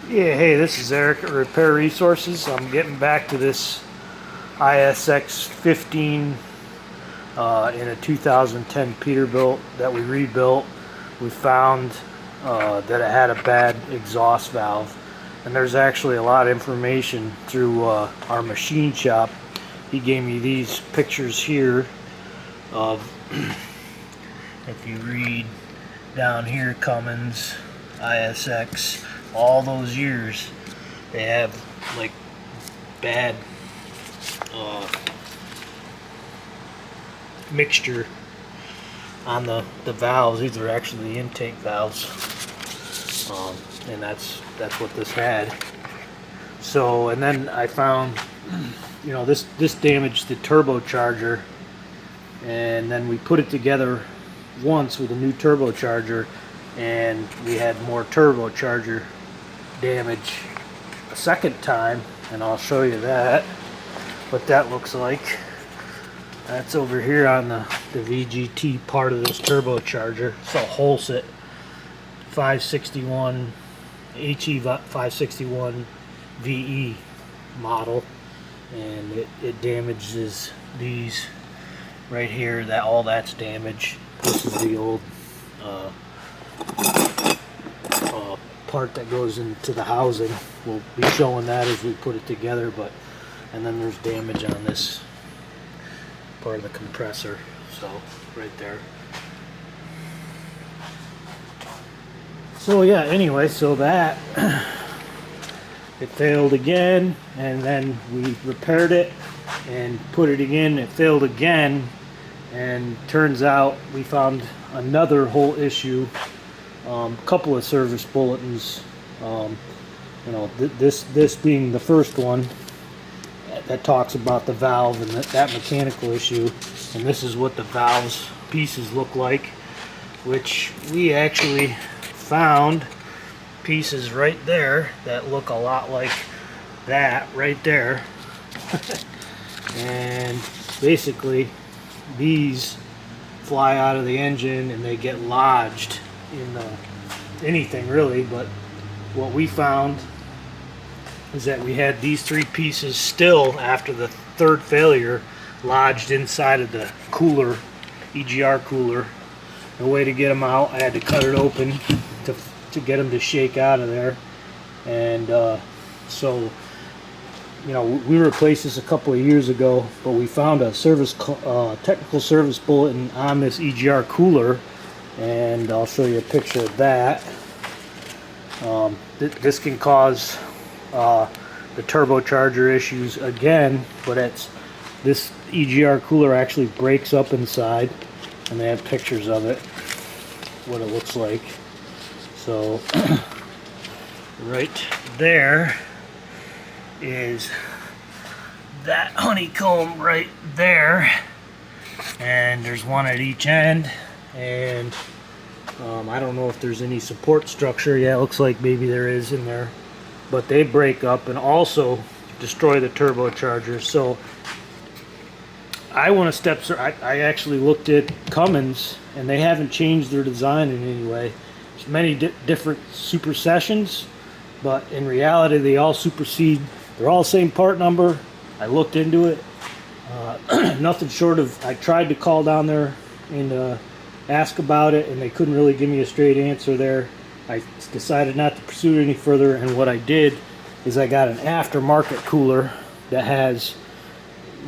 Yeah, hey, this is Eric at Repair Resources. I'm getting back to this ISX 15 in a 2010 Peterbilt that we rebuilt. We found that it had a bad exhaust valve, and there's actually a lot of information through our machine shop. He gave me these pictures here of, if you read down here, Cummins ISX, all those years they have like bad mixture on the valves. These are actually the intake valves, and that's what this had. So, and then I found, you know, this damaged the turbocharger, and then we put it together once with a new turbocharger, and we had more turbocharger damage a second time, and I'll show you that, what that looks like. That's over here on the VGT part of this turbocharger. It's a Holset 561 HE 561 VE model, and it damages these right here. That all that's damaged. This is the old part that goes into the housing. We'll be showing that as we put it together, but and then there's damage on this part of the compressor, so right there. So yeah, anyway, so that it failed again, and then we repaired it and put it again. It failed again, and turns out we found another whole issue. Couple of service bulletins, you know, this being the first one that talks about the valve and that mechanical issue, and this is what the valves pieces look like, which we actually found pieces right there that look a lot like that right there. And basically these fly out of the engine and they get lodged in anything really, but what we found is that we had these three pieces still after the third failure lodged inside of the cooler, EGR cooler. No way to get them out. I had to cut it open to get them to shake out of there. And so, you know, we replaced this a couple of years ago, but we found a technical service bulletin on this EGR cooler, and I'll show you a picture of that. This can cause the turbocharger issues again, but this EGR cooler actually breaks up inside, and they have pictures of it, what it looks like. So right there is that honeycomb right there, and there's one at each end, and I don't know if there's any support structure. Yeah, it looks like maybe there is in there, but they break up and also destroy the turbocharger. So I want to step. I actually looked at Cummins, and they haven't changed their design in any way. There's many different supersessions, but in reality they all supersede. They're all the same part number. I looked into it. Nothing short of, I tried to call down there and ask about it, and they couldn't really give me a straight answer there. I decided not to pursue it any further, and what I did is I got an aftermarket cooler that has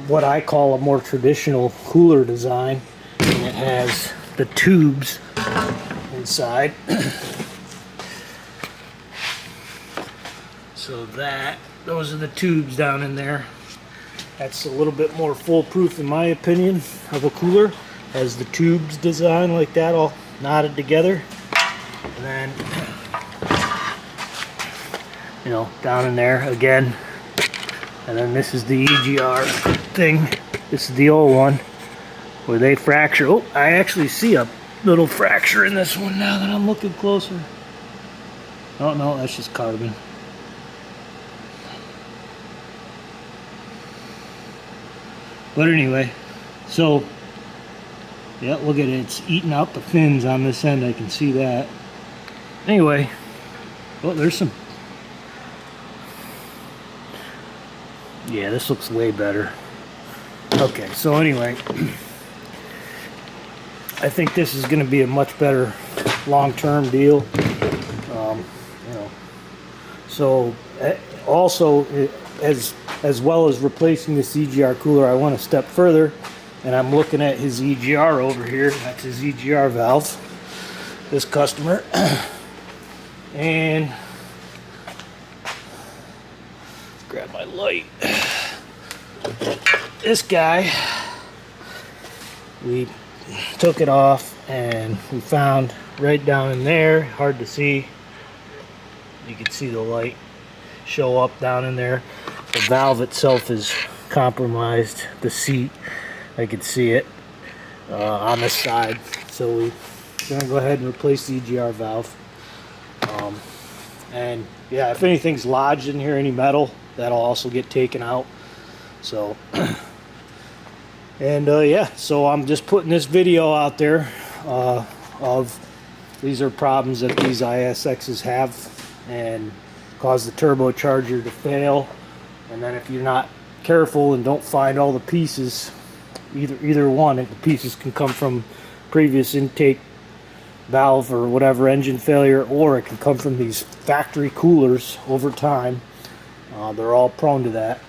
what I call a more traditional cooler design, and it has the tubes inside. So those are the tubes down in there. That's a little bit more foolproof in my opinion of a cooler. Has the tubes designed like that, all knotted together, and then, you know, down in there again. And then this is the EGR thing. This is the old one where they fracture. Oh, I actually see a little fracture in this one now that I'm looking closer. Oh no, that's just carbon. But anyway, so yeah, look at it. It's eating out the fins on this end. I can see that. Anyway, well, there's some Yeah, this looks way better. Okay, so anyway, I think this is going to be a much better long-term deal. You know, so also as well as replacing this EGR cooler, I went a step further, and I'm looking at his EGR over here. That's his EGR valve, this customer. And grab my light. This guy, we took it off and we found right down in there, hard to see, you can see the light show up down in there. The valve itself is compromised, the seat, I can see it on this side, so we're going to go ahead and replace the EGR valve. And yeah, if anything's lodged in here, any metal, that'll also get taken out. So and yeah, so I'm just putting this video out there of these are problems that these ISXs have and cause the turbocharger to fail. And then if you're not careful and don't find all the pieces, either one, the pieces can come from previous intake valve or whatever, engine failure, or it can come from these factory coolers over time. They're all prone to that.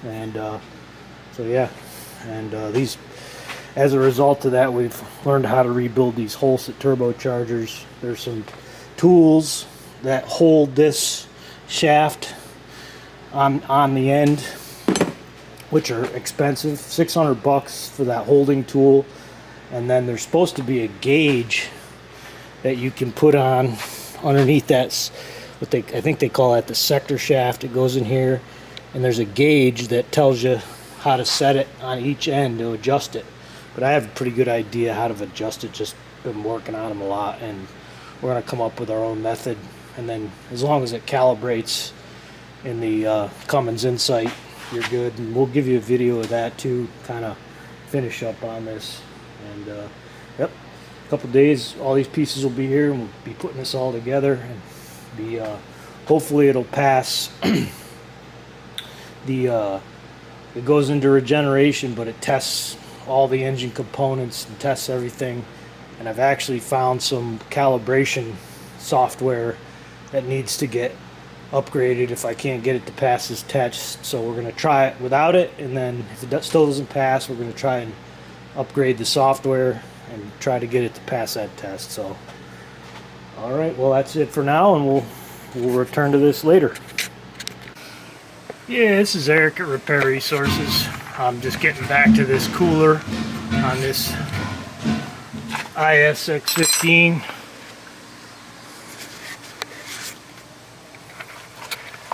And so yeah, and these, as a result of that, we've learned how to rebuild these Holset turbochargers. There's some tools that hold this shaft on the end, which are expensive, $600 for that holding tool. And then there's supposed to be a gauge that you can put on underneath that, I think they call that the sector shaft. It goes in here, and there's a gauge that tells you how to set it on each end to adjust it. But I have a pretty good idea how to adjust it, just been working on them a lot, and we're going to come up with our own method. And then as long as it calibrates in the Cummins Insight, you're good. And we'll give you a video of that too, kind of finish up on this. And yep, a couple days, all these pieces will be here, and we'll be putting this all together, and be hopefully it'll pass the it goes into regeneration, but it tests all the engine components and tests everything. And I've actually found some calibration software that needs to get upgraded if I can't get it to pass this test. So we're going to try it without it, and then if it still doesn't pass, we're going to try and upgrade the software and try to get it to pass that test. So alright, well that's it for now, and we'll return to this later. Yeah, this is Eric at Repair Resources. I'm just getting back to this cooler on this ISX 15.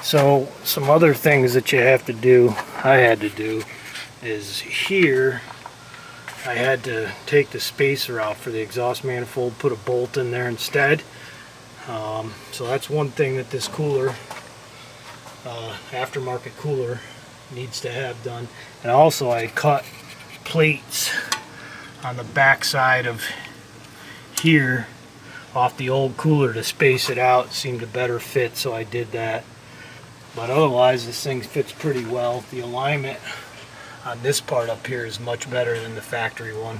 So some other things that you have to do, I had to do, is here I had to take the spacer out for the exhaust manifold, put a bolt in there instead. So that's one thing that this cooler, aftermarket cooler, needs to have done. And also I cut plates on the back side of here off the old cooler to space it out. It seemed to better fit, so I did that. But otherwise this thing fits pretty well. The alignment on this part up here is much better than the factory one.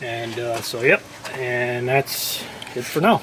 And so yep, and that's it for now.